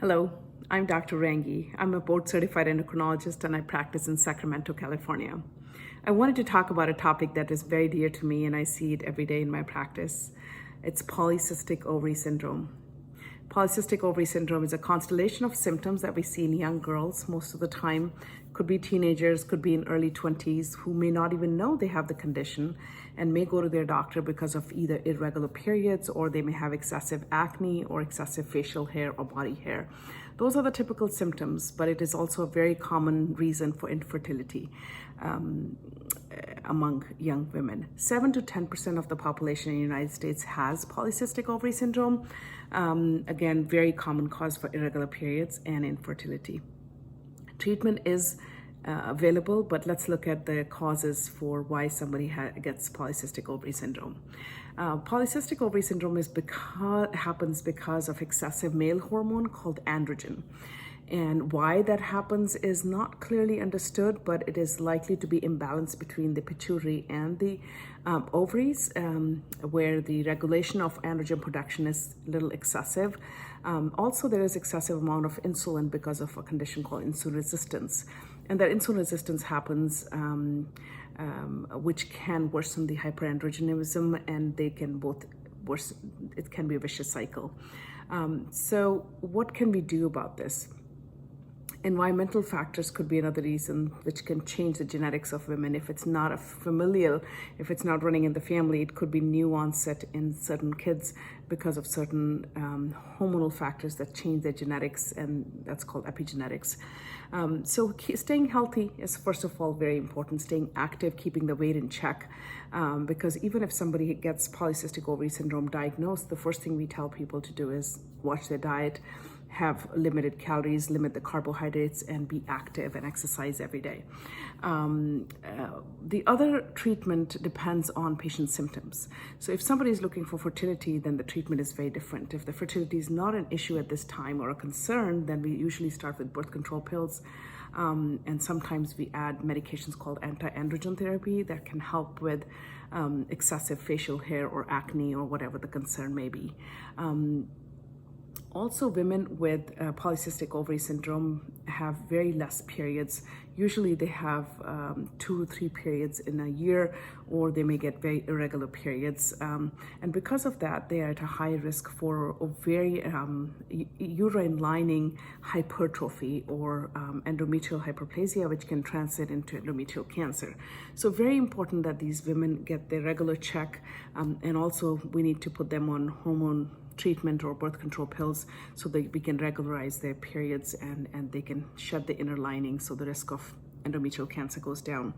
Hello, I'm Dr. Rangi. I'm a board certified endocrinologist and I practice in Sacramento, California. I wanted to talk about a topic that is very dear to me and I see it every day in my practice. It's polycystic ovary syndrome. Polycystic ovary syndrome is a constellation of symptoms that we see in young girls most of the time. Could be teenagers, could be in early 20s, who may not even know they have the condition and may go to their doctor because of either irregular periods or they may have excessive acne or excessive facial hair or body hair. Those are the typical symptoms, but it is also a very common reason for infertility among young women. 7 to 10% of the population in the United States has polycystic ovary syndrome. Again, very common cause for irregular periods and infertility. Treatment is available, but let's look at the causes for why somebody gets polycystic ovary syndrome. Polycystic ovary syndrome happens because of excessive male hormone called androgen. And why that happens is not clearly understood, but it is likely to be imbalance between the pituitary and the ovaries, where the regulation of androgen production is a little excessive. Also, there is excessive amount of insulin because of a condition called insulin resistance. And that insulin resistance happens, which can worsen the hyperandrogenism, and they can both worsen. It can be a vicious cycle. So what can we do about this? Environmental factors could be another reason, which can change the genetics of women. If it's not a familial, if it's not running in the family, it could be new onset in certain kids because of certain hormonal factors that change their genetics, and that's called epigenetics. So staying healthy is first of all very important. Staying active, keeping the weight in check, because even if somebody gets polycystic ovary syndrome diagnosed, the first thing we tell people to do is watch their diet, have limited calories, limit the carbohydrates, and be active and exercise every day. The other treatment depends on patient symptoms. So if somebody is looking for fertility, then the treatment is very different. If the fertility is not an issue at this time or a concern, then we usually start with birth control pills. And sometimes we add medications called anti-androgen therapy that can help with excessive facial hair or acne or whatever the concern may be. Also, women with polycystic ovary syndrome have very less periods. Usually they have 2 or 3 periods in a year, or they may get very irregular periods. And because of that, they are at a high risk for uterine lining hypertrophy or endometrial hyperplasia, which can translate into endometrial cancer. So very important that these women get their regular check, and also we need to put them on hormone treatment or birth control pills so that we can regularize their periods and they can shed the inner lining so the risk of endometrial cancer goes down.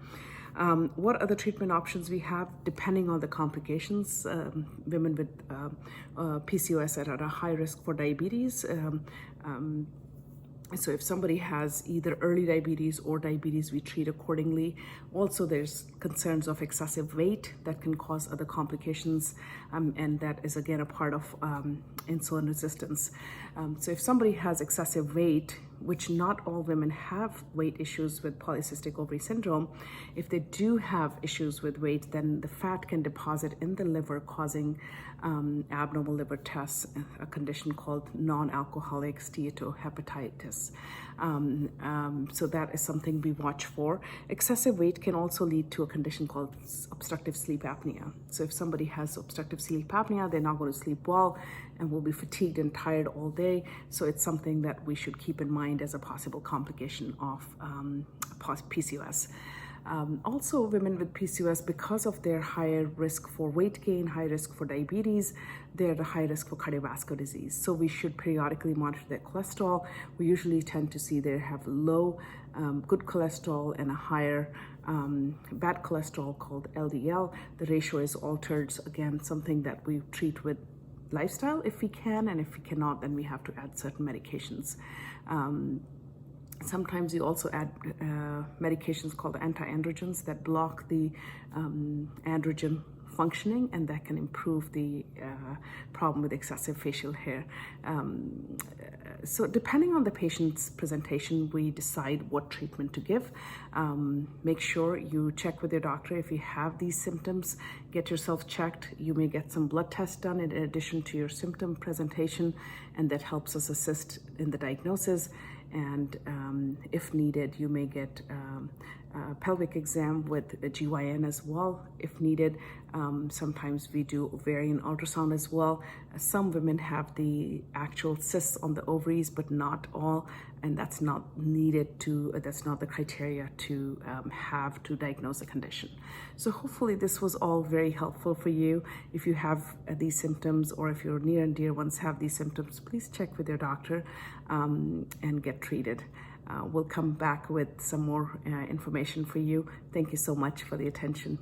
What other treatment options we have depending on the complications? Women with PCOS are at a high risk for diabetes. So if somebody has either early diabetes or diabetes, we treat accordingly. Also, there's concerns of excessive weight that can cause other complications, and that is again a part of insulin resistance. So if somebody has excessive weight, which not all women have weight issues with polycystic ovary syndrome, if they do have issues with weight, then the fat can deposit in the liver, causing abnormal liver tests, a condition called non-alcoholic steatohepatitis. So that is something we watch for. Excessive weight can also lead to a condition called obstructive sleep apnea. So if somebody has obstructive sleep apnea, they're not going to sleep well and will be fatigued and tired all day. So it's something that we should keep in mind as a possible complication of PCOS. Also, women with PCOS, because of their higher risk for weight gain, high risk for diabetes, they're at a high risk for cardiovascular disease. So we should periodically monitor their cholesterol. We usually tend to see they have low good cholesterol and a higher bad cholesterol called LDL. The ratio is altered, again, something that we treat with lifestyle if we can, and if we cannot, then we have to add certain medications. Sometimes you also add medications called anti-androgens that block the androgen functioning, and that can improve the problem with excessive facial hair. So depending on the patient's presentation, we decide what treatment to give. Make sure you check with your doctor if you have these symptoms. Get yourself checked. You may get some blood tests done in addition to your symptom presentation, and that helps us assist in the diagnosis. And if needed, you may get a pelvic exam with a GYN as well if needed. Sometimes we do ovarian ultrasound as well. Some women have the actual cysts on the ovaries, but not all, and that's not needed to, that's not the criteria to have to diagnose a condition. So hopefully this was all very helpful for you. If you have these symptoms, or if your near and dear ones have these symptoms, please check with your doctor and get treated. We'll come back with some more information for you. Thank you so much for the attention.